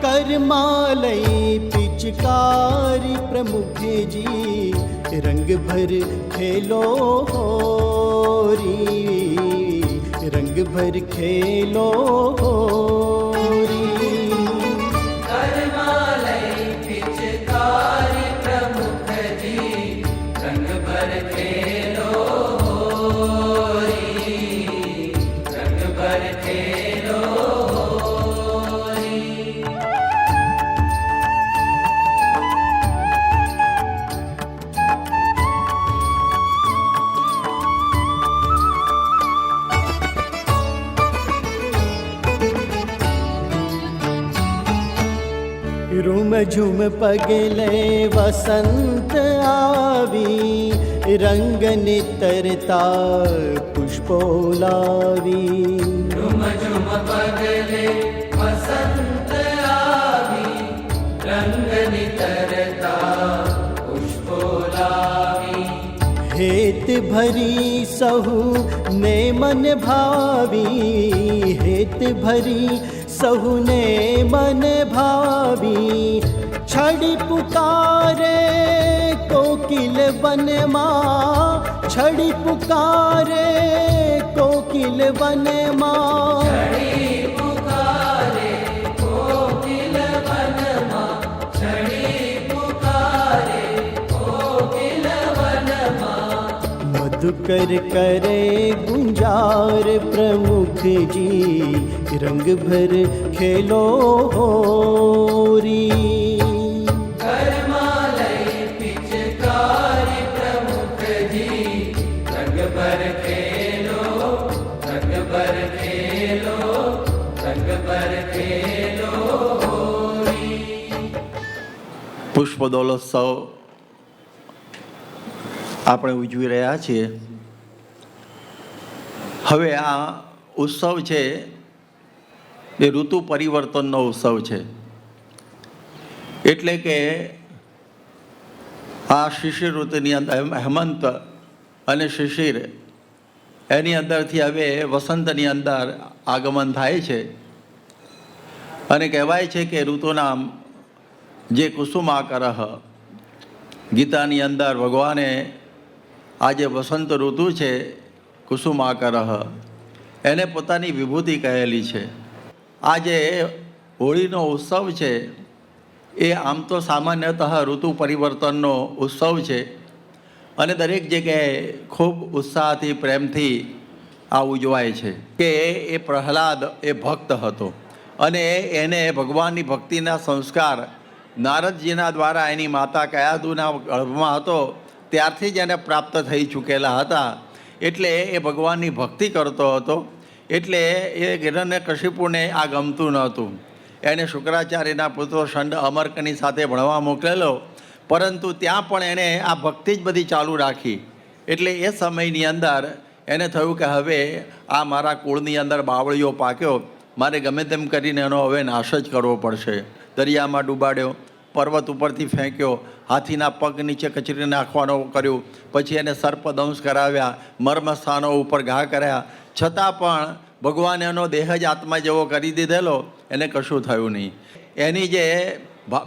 करमालई पिचकारी प्रमुख जी, रंग भर खेलो होरी, रंग भर खेलो होरी। करमालई पिचकारी प्रमुख जी, रंग भर खेलो होरी, रंग भर खेलो। रूम झूम पगले वसंत आवी, रंग नितरता पुष्पोलावी। रूम झूम पगले वसंत आवी, रंग नितरता पुष्पोलावी। हेत भरी सहु ने मन भावी, हेत भरी सहु ने मन भावी। छड़ी पुकारे कोकिल वन माँ, छड़ी पुकारे कोकिल वन माँ। छड़ी पुकारे कोकिल वन माँ, छड़ी पुकारे कोकिल वन माँ। मधुकर करे गुंजार प्रमुख जी, रंग भर खेलो होरी। करमालई पिचकारी प्रमुख जी, रंग भर खेलो, रंग भर खेलो, रंग भर खेलो होरी। પુષ્પદોલોત્સવ આપણે ઉજવી રહ્યા છીએ. હવે આ ઉત્સવ છે એ ઋતુ પરિવર્તનનો ઉત્સવ છે. એટલે કે આ શિશિર ઋતુની અંદર હેમંત અને શિશિર એની અંદરથી હવે વસંતની અંદર આગમન થાય છે. અને કહેવાય છે કે ઋતુનામ જે કુસુમાકરઃ, ગીતાની અંદર ભગવાને આ જે વસંત ઋતુ છે કુસુમાકરઃ એને પોતાની વિભૂતિ કહેલી છે. આ જે હોળીનો ઉત્સવ છે એ આમ તો સામાન્યતઃ ઋતુ પરિવર્તનનો ઉત્સવ છે અને દરેક જગ્યાએ ખૂબ ઉત્સાહથી પ્રેમથી આ ઉજવાય છે. કે એ પ્રહલાદ એ ભક્ત હતો અને એને ભગવાનની ભક્તિના સંસ્કાર નારદજીના દ્વારા એની માતા કયાદુના ગર્ભમાં હતો ત્યારથી જ એને પ્રાપ્ત થઈ ચૂકેલા હતા. એટલે એ ભગવાનની ભક્તિ કરતો હતો. એટલે એ હિરણ્યકશિપુને આ ગમતું નહોતું. એને શુક્રાચાર્યના પુત્ર શંડ અમર્કની સાથે ભણવા મોકલેલો, પરંતુ ત્યાં પણ એણે આ ભક્તિ જ બધી ચાલુ રાખી. એટલે એ સમયની અંદર એને થયું કે હવે આ મારા કુળની અંદર બાવળીઓ પાક્યો, મારે ગમે તેમ કરીને એનો હવે નાશ જ કરવો પડશે. દરિયામાં ડૂબાડ્યો, પર્વત ઉપરથી ફેંક્યો, હાથીના પગ નીચે કચરી નાખવાનો કર્યું, પછી એને સર્પદંશ કરાવ્યા, મર્મ સ્થાનો ઉપર ઘા કર્યા, છતાં પણ ભગવાન એનો દેહ જ આત્મા જેવો કરી દીધેલો, એને કશું થયું નહીં. એની જે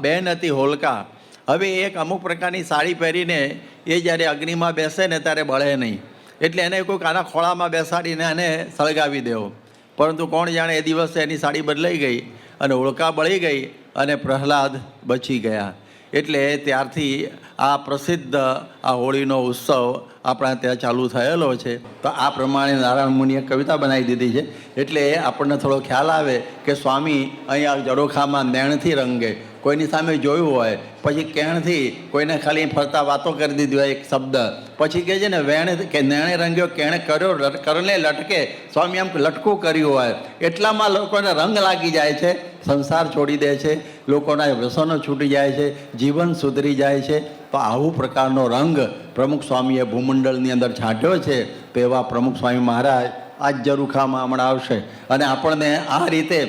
બહેન હતી હોલકા, હવે એક અમુક પ્રકારની સાડી પહેરીને એ જ્યારે અગ્નિમાં બેસે ને ત્યારે બળે નહીં. એટલે એને કોઈક આના ખોળામાં બેસાડીને એને સળગાવી દેવો. પરંતુ કોણ જાણે એ દિવસે એની સાડી બદલાઈ ગઈ અને હોળકા બળી ગઈ અને પ્રહલાદ બચી ગયા. એટલે ત્યારથી આ પ્રસિદ્ધ આ હોળીનો ઉત્સવ આપણા ત્યાં ચાલુ થયેલો છે. તો આ પ્રમાણે નારાયણ મુનિએ કવિતા બનાવી દીધી છે. એટલે આપણને થોડો ખ્યાલ આવે કે સ્વામી અહીંયા જડોખામાં નેણથી રંગે. કોઈની સામે જોયું હોય, પછી કેણથી કોઈને ખાલી ફરતા વાતો કરી દીધી હોય એક શબ્દ, પછી કહે છે ને વેણ કે નેણે રંગ્યો કેણે કર્યો કરને લટકે. સ્વામી આમ લટકું કર્યું હોય એટલામાં લોકોને રંગ લાગી જાય છે, સંસાર છોડી દે છે, લોકોના વ્યસનો છૂટી જાય છે, જીવન સુધરી જાય છે. તો આવું પ્રકારનો રંગ પ્રમુખ સ્વામીએ ભૂમંડળની અંદર છાંટ્યો છે. તો એવા પ્રમુખ સ્વામી મહારાજ આજ ઝરૂખામાં હમણાં આવશે અને આપણને આ રીતે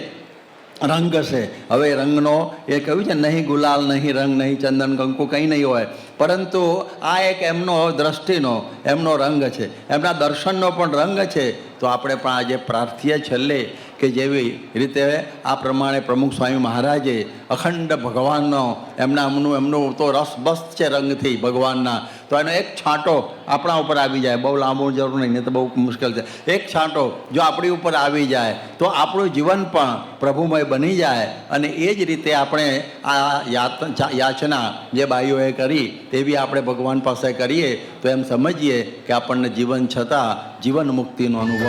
રંગ છે. હવે રંગનો એ કહ્યું છે, નહીં ગુલાલ, નહીં રંગ, નહીં ચંદન કંકુ, કંઈ નહીં હોય, પરંતુ આ એક એમનો દ્રષ્ટિનો એમનો રંગ છે, એમના દર્શનનો પણ રંગ છે. તો આપણે પણ આજે પ્રાર્થીએ છેલ્લે કે જેવી રીતે આ પ્રમાણે પ્રમુખ સ્વામી મહારાજે અખંડ ભગવાનનો એમનું તો રસબસ છે રંગથી ભગવાનના. તો એનો એક છાંટો આપણા ઉપર આવી જાય, બહુ લાંબુ જરૂર નહીં, તો બહુ મુશ્કેલ છે. એક છાંટો જો આપણી ઉપર આવી જાય તો આપણું જીવન પણ પ્રભુમય બની જાય. અને એ જ રીતે આપણે આ યાચના જે બાઈઓએ કરી તેવી આપણે ભગવાન પાસે કરીએ તો એમ સમજીએ કે આપણને જીવન છતાં જીવન મુક્તિનો અનુભવ.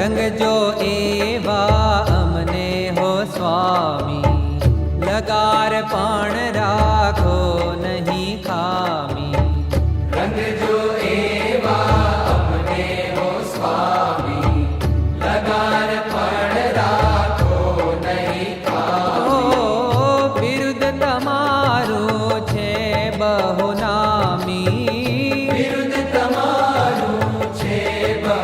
રંગ જો એવા અમને હો સ્વામી, લગાર પણ રાખો નહીં ખામી. રંગ જો એવા અમને હો સ્વામી, લગાર પણ રાખો નહીં ખામી. બિરુદ તમારું છે બહુ નામી, બિરુદ તમારું છે બહુ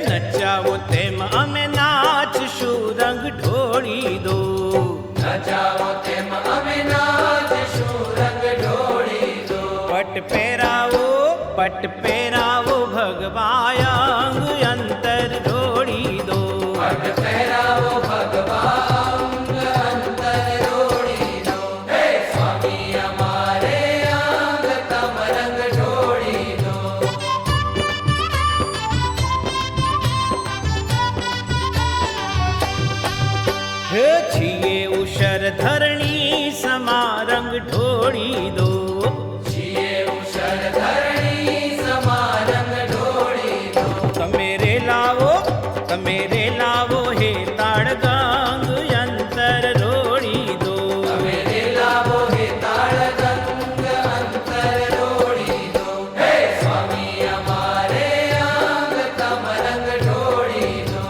નચાવો તેમ અમે નાચશું, રંગ ઢોળી દો. નચાવો તેમ અમે નાચશું, રંગ ઢોળી દો. પટ પહેરાવો ભગવાન અંતર ઢોળી દો. પટ પહેરાવો ભગવાન અંતર ઢોળી દો. હે સ્વામી અમારે અંગ તમ રંગ ઢોળી દો. હે છીએ ઉષર ધરણી સમા રંગ ઢોળી દો. છીએ ઉષર ધરણી સમા રંગ ઢોળી દો. તમે રે લાવો હે તાળ ગંગ અંતર ઢોળી દો. તમે રે લાવો હે તાળ ગંગ અંતર ઢોળી દો. હે સ્વામી અમારે અંગ તમ રંગ ઢોળી દો.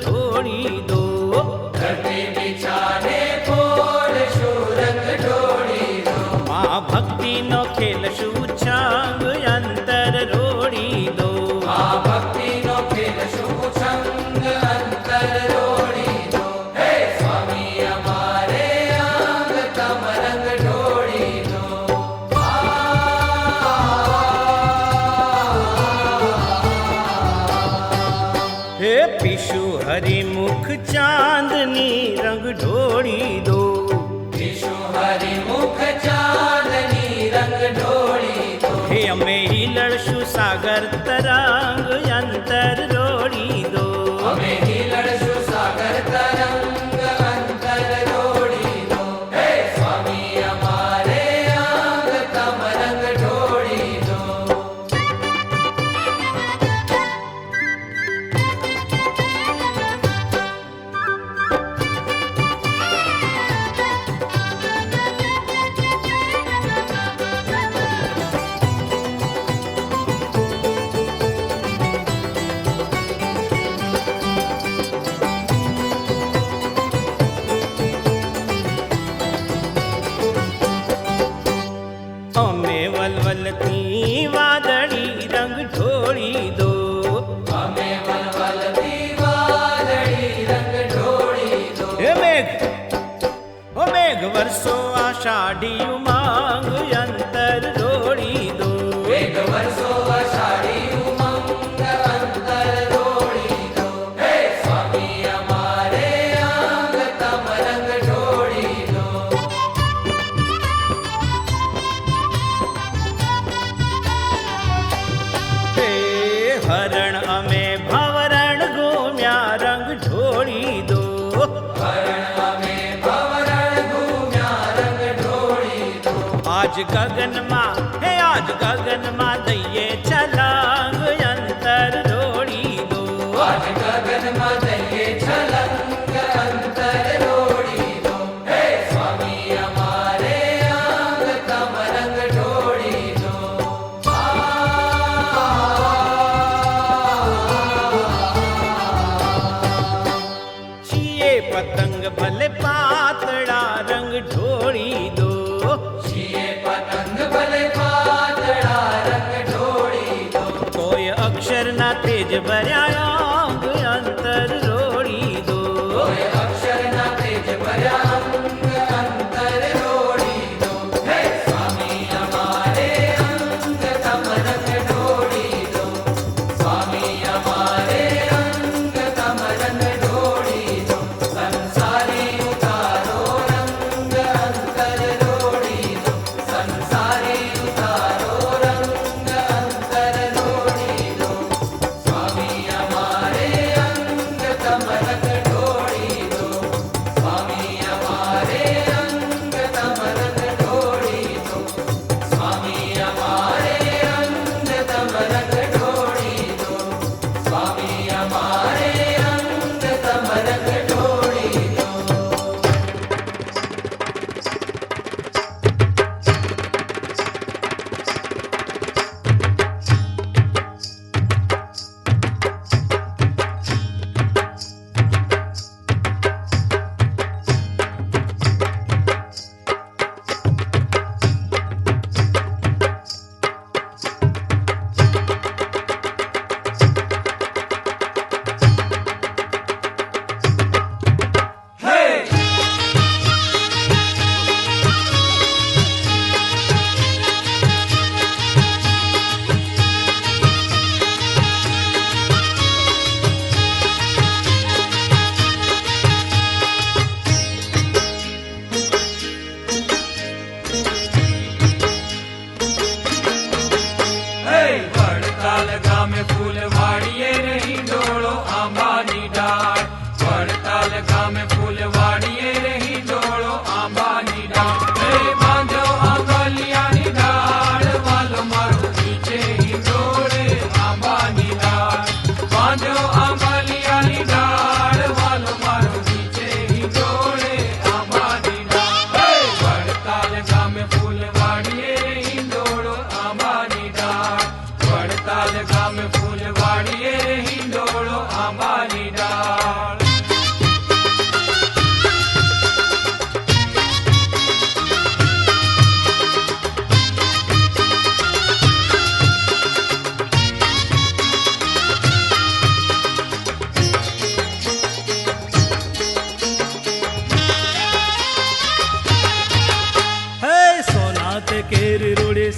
ઢોળી દો. ધરતી બિછાને પોઢશું, રંગ ઢોળી દો. મા ભક્તિનો ખેલ છંગ અંતર રોડી દો. આ ભક્તિનો ખેલ શુભ છંગ અંતર રોડી દો. હે સ્વામી અમારે અંગ તમ રંગ ઢોળી દો. હે પીશુ હરિમુખ ચાંદની રંગ ઢોળી દો. વિશુ હરિમુખ ચાંદની રંગ ઢોળી દો. હે અમે હિલળશું સાગર તરંગ અંતર રોડી દો. અમે હિલડશું સાગર તરંગ અંતર રોડી દો. હે સ્વામી અમારે અંગ તમ રંગ ઢોળી દો. અમે વલવલતી વાદળી રંગ ઢોળી દો. અમે વલવલતી વાદળી રંગ ઢોળી દો. હે મેઘ, ઓ મેઘ વરસો આષાઢી ઉમાંગ અંતર રોડી દો. વેગ વર્ષો અષાઢી ઉમંગ અંતર રોળી દો. હે સ્વામી અમારે અંગ તમ રંગ ઢોળી દો. હે હરણ અમે ભવરણ ઘૂમ્યા રંગ ઢોળી દો. હરણ અમે ભવરણ ઘૂમ્યા રંગ ઢોળી દો. આજ ગગનમાં હે આજ ગગનમાં દઈએ છલાંગ અંતર રોડી દો. આજ ગગનમાં દઈએ છલંગ અંતર રોળી દો. હે સ્વામી અમારે અંગ તમ રંગ ઢોળી દો. છીએ પતંગ ભલે પાતળા રંગ ઢોળી દો. છીએ પતંગ ભલે પાતળા રંગ ઢોળી દો. કોઈ અક્ષરના તેજ ભર્યા અંગ અંતર રોડી દો. કોઈ અક્ષરના તેજ ભર્યા અંગ અંતર રોળી દો. હે સ્વામી અમારે અંગ તમ રંગ ઢોળી દો. સ્વામી અમારે અંગ તમ રંગ ઢોળી દો. સંસારી ઉતારો રંગ અંતર રોળી દો. સંસારી ઉતારો રંગ અંતર રોળી દો. સ્વામી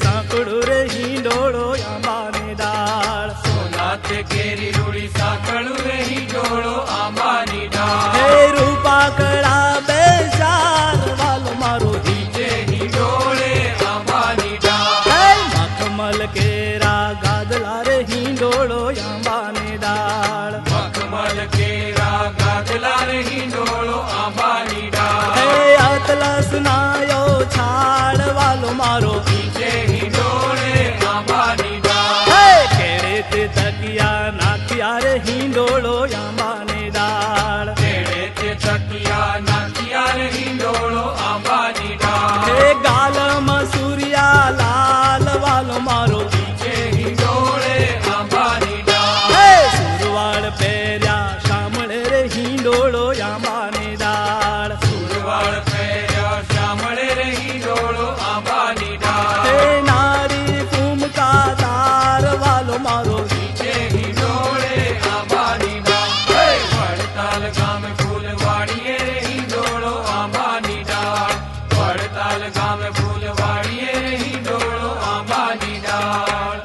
સાંકડું રે હિંડોળો આંબાની ડાળ. સોનાથે કેરી રૂડી સાંકળું રે હિંડોળો આંબાની ડાળ. હે રૂપા કળા બેસાર વાલો મારો નીચે હિંડોળે આંબાની ડાળ. હે મખમલ કેરા ગાદલા રે હિંડોળો આંબાની ડાળ. મખમલ કેરા ગાદલા રે હિંડોળો આંબાની ડાળ. હે અતલસ નાયો છાડ વાલો મારો નીચે હિંડોળે આંબાની ડાળ. હે કેળે તે તકિયા નાખ્યા રે હિંડોળો આંબાની ડાળ. તેડે તે તકિયા નાખિયા રે હિંડોળો આંબાની ડાળ. હે ગાલમાં સૂર્યા લાલ વાલો મારો નીચે હિંડોળે આંબાની ડાળ. હે સુરવાળ પહેર્યા શામળે રે હિંડોળો આંબાની ડાળ. સુરવાળ પહેર્યા શામળે રે હિંડોળો આંબાની ડાળ. હે નારી ફૂમકા તાર વાલો મારો નીચે હિંડોળે આંબાની ડાળ. હે વડતાલ ગામે ફૂલવાડીએ રે હિંડોળો આંબાની ડાળ. વડતાલ ગામે ફૂલવાડીએ રે હિંડોળો આંબાની ડાળ.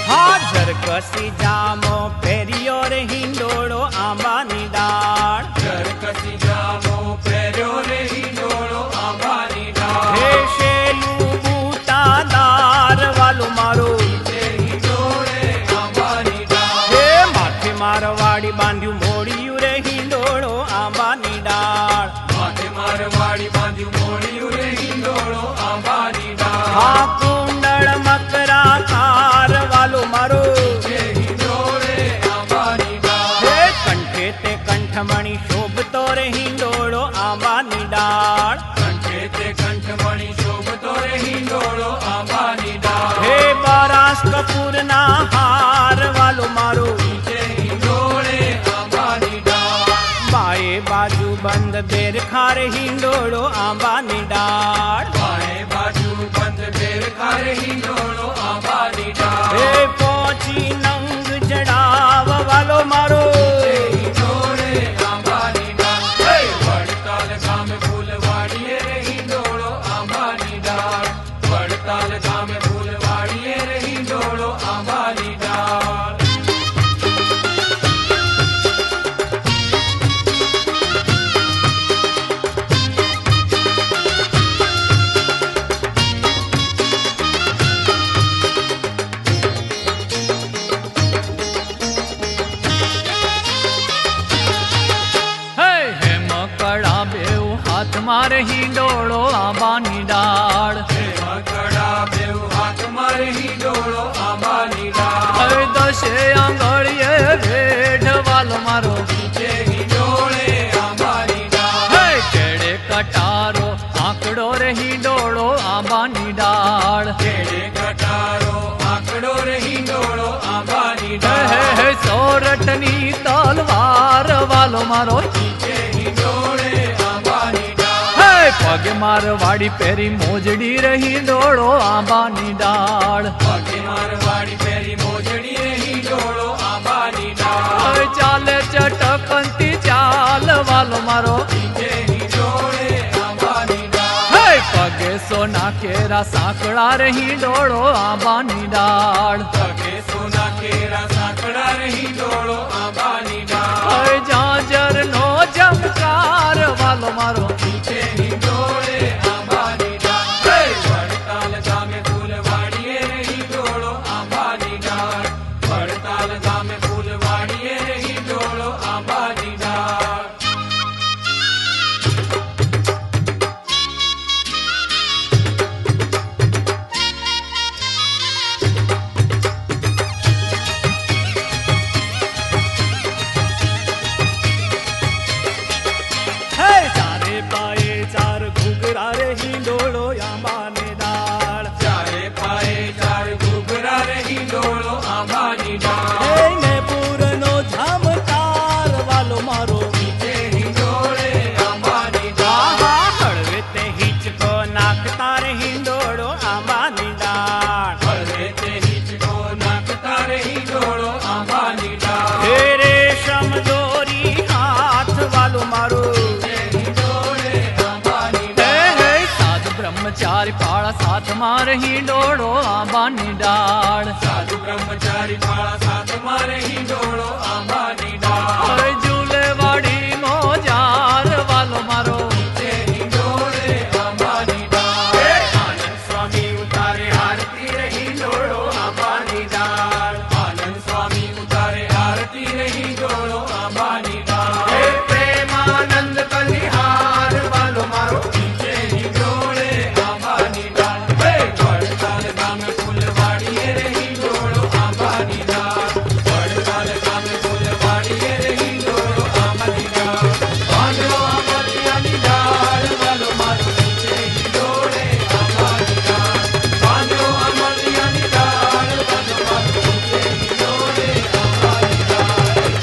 હાજર કસી જામો પહેર્યો રે હિંડોળો આંબાની ડાળ. જરકસી જામો પહેર્યો રે હિંડોળો આંબાની ડાળ. હે શેલું બૂટાદાર વાલો મારો નીચે હિંડોળે આંબાની ડાળ. હે માથે મારવાડી બાંધ્યું મોડિયું રે હિંડોળો આંબાની ડાળ. માથે મારવાડી બાંધ્યું મોડિયું રે હિંડોળો આંબાની ડાળ. હા કુંડળ મકરા કાર વાલો મારો નીચે હિંડોળે આંબાની ડાળ. હે કંઠે તે કંઠમણી શોભતો રે હિંડોળો આંબાની ડાળ. કંઠે તે કંઠમણી શોભતો રે હિંડોળો આંબાની ડાળ. હે બારાસ કપૂરના હાર વાલો મારો નીચે હિંડોળે આંબાની ડાળ. બાએ બાજુ બંધ બેર ખાર હિંડોળો આંબાની ડાળ. બાએ બાજુ બંધ બેર ખારે હિંડોળો આંબાની ડાળ. હે પહોંચી નંગ જડાવ વાલો મારો હિંડોળે આંબાની ડાળ. હે વડતાલ ગામે ફૂલવાડીએ રે હિંડોળો આંબાની ડાળ. વડતાલ ગામે ફૂલવાડીએ રે હિંડોળો આંબાની ડાળ. હે હેમ કળા બેઉ હાથ મારે હિંડોળો આંબાની ડાળ. હે મકડા બેઉ હાથ મારે હિંડોળો આંબાની ડાળ. હે દશે આંગળીએ વેઢ વાલો મારો નીચે હિંડોળે આંબાની ડાળ. હે કેડે કટારો આંકડો રે હિંડોળો આંબાની ડાળ. કેડે કટારો આંકડો રે હિંડોળો આંબાની ડાળ. હે સોરઠની તલવાર વાલો મારો નીચે હિંડોળે આંબાની ડાળ. હે પગે મારવાડી પહેરી મોજડી રે હિંડોળો આંબાની ડાળ. પગે મારવાડી પહેરી મોજડી રે હિંડોળો આંબાની ડાળ. હે ચાલે ચટકંતી ચાલ વાલો મારો નીચે હિંડોળે આંબાની ડાળ. હે પગે સોના કેરા સાંકળા રે હિંડોળો આંબાની ડાળ. પગે સોના કેરા સાંકળા રે હિંડોળો આંબાની ડાળ. હે જાજર નો જમકાર વાલો મારો નીચે હિંડોળે આંબાની ડાળ. હે વડતાલ ગામે ફૂલવાડીએ રે હિંડોળો આંબાની ડાળ. વડતાલ ગામે ફૂલવાડીએ રે હિંડોળો આંબાની ડાળ. હે તારે પાય રહી ડોળો આંબાની ડાળ. સાધુ બ્રહ્મચારી પાળા સાથમાં રહી ડોળો આંબાની ડાળ. ઝૂલે વાડી મોજાર વાલો મારો નીચેની ડોળે આંબાની ડાળ. આનંદ સ્વામી ઉતારે આરતી રહી ડોળો આંબાની ડાળ. આનંદ સ્વામી ઉતારે આરતી રહી ડોળો આંબાની ડાળ. હે પ્રેમાનંદ કલિહાર વાલો મારો નીચેની ડોળે આંબાની ડાળ. હે વડતાલ ગામે ફૂલવાડીએ રહી ડોળો આંબાની ડાળ. વડતાલ ગામે ફૂલવાડીએ રહી ડોળો આંબાની ડાળ. પાંડવો આંબલિયાની ડાળ વાલો મારો નીચેની ડોળે આંબાની ડાળ. પાંડવો આંબલિયાની ડાળ વાલો મારો નીચેની ડોળે આંબાની ડાળ.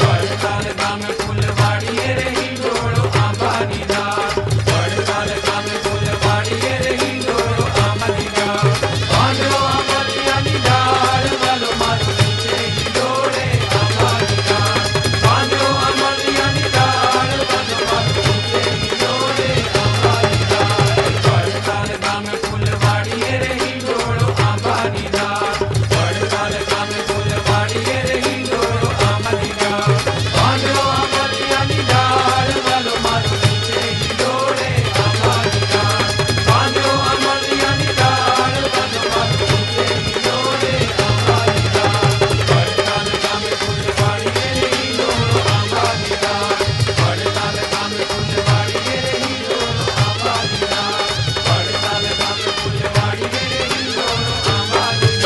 વડતાલ ગામે ફૂલવાડીએ રહી ડોળો આંબાની ડાળ. વડતાલ ગામે ફૂલવાડીએ રહી ડોળો આંબાની ડાળ. પાંડવો આંબલિયાની ડાળ વાલો મારો નીચેની ડોળે આંબાની ડાળ. પાંડવો આંબલિયાની ડાળ વાલો મારો નીચેની ડોળે આંબાની ડાળ. વડતાલ ગામે ફૂલવાડીએ રહી ડોળો આંબાની ડાળ. વડતાલ ગામે ફૂલવાડીએ રહી ડોળો આંબાની ડાળ. પાંડવો આંબલિયાની ડાળ વાલો મારો નીચેની ડોળે આંબાની ડાળ. પાંડવો આંબલિયાની ડાળ વાલો મારો નીચેની ડોળે આંબાની ડાળ. વડતાલ ગામે ફૂલવાડીએ રહી ડોળો આંબાની ડાળ. વડતાલ ગામે ફૂલવાડીએ રહી ડોળો આંબાની ડાળ. વડતાલ ગામે ફૂલવાડીએ રહી ડોળો આંબાની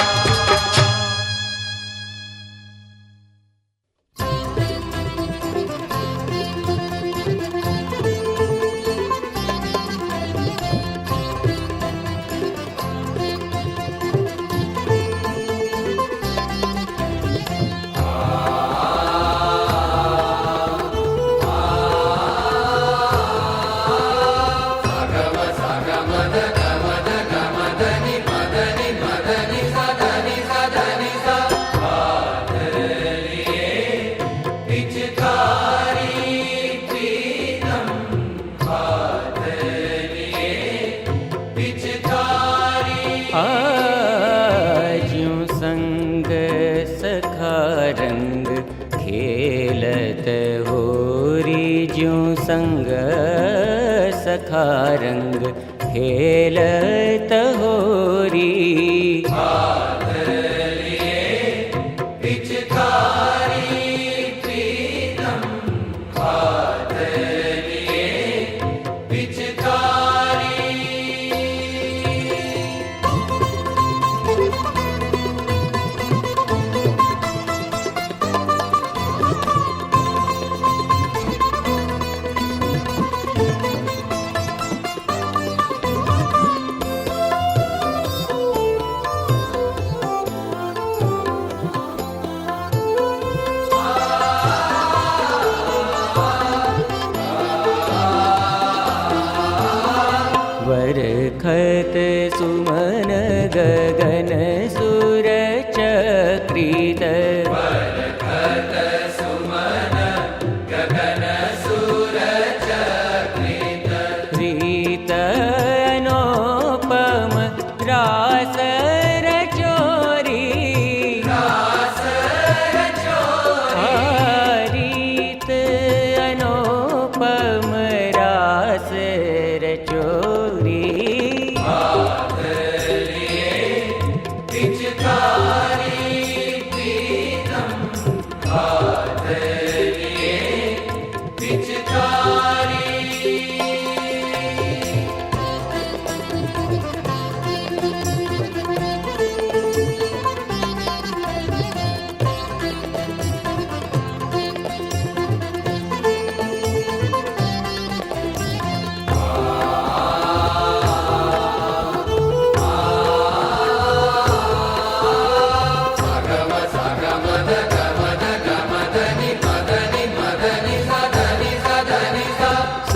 आज्यों संग सखा रंग खेलत होरी ज्यों संग सखा रंग खेलत होरी वरखत सुमन गगन सुर चक्रित रीत अनुपम रास रचोरी रीत अनुपम रास रचोरी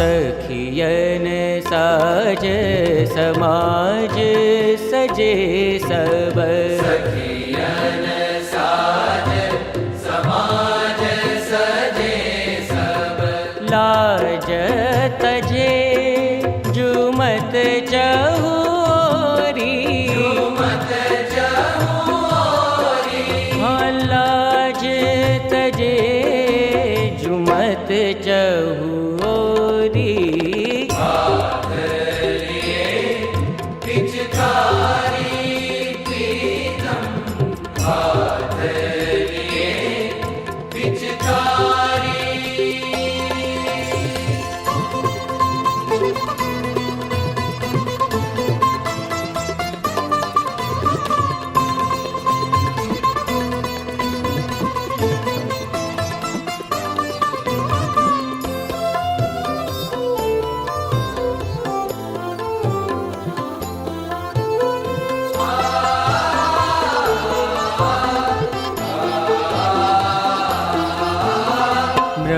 सखियन साज समाज सजे सब सखियन साज समाज सजे सब लाज तजे जुमत चहोरी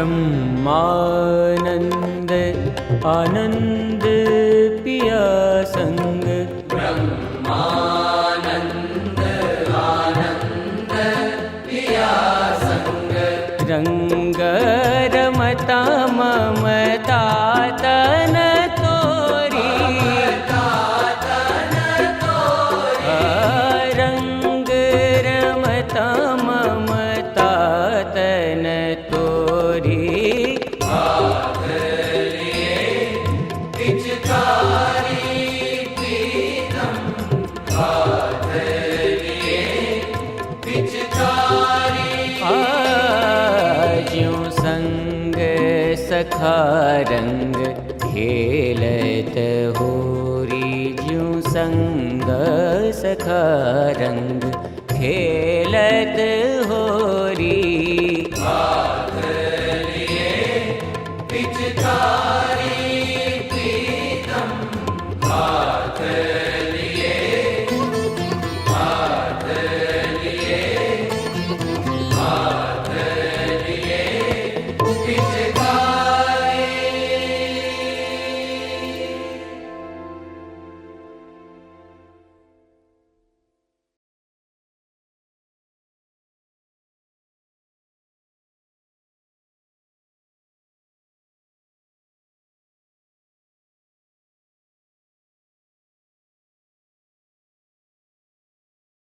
ब्रह्मानंद आनंद पिया संग रंग रमता ममता तन तोरी रंग रमता ममता तन तोरी ज्यों संग सखा रंग खेलत होरी ज्यों संग सखा रंग खेलत होरी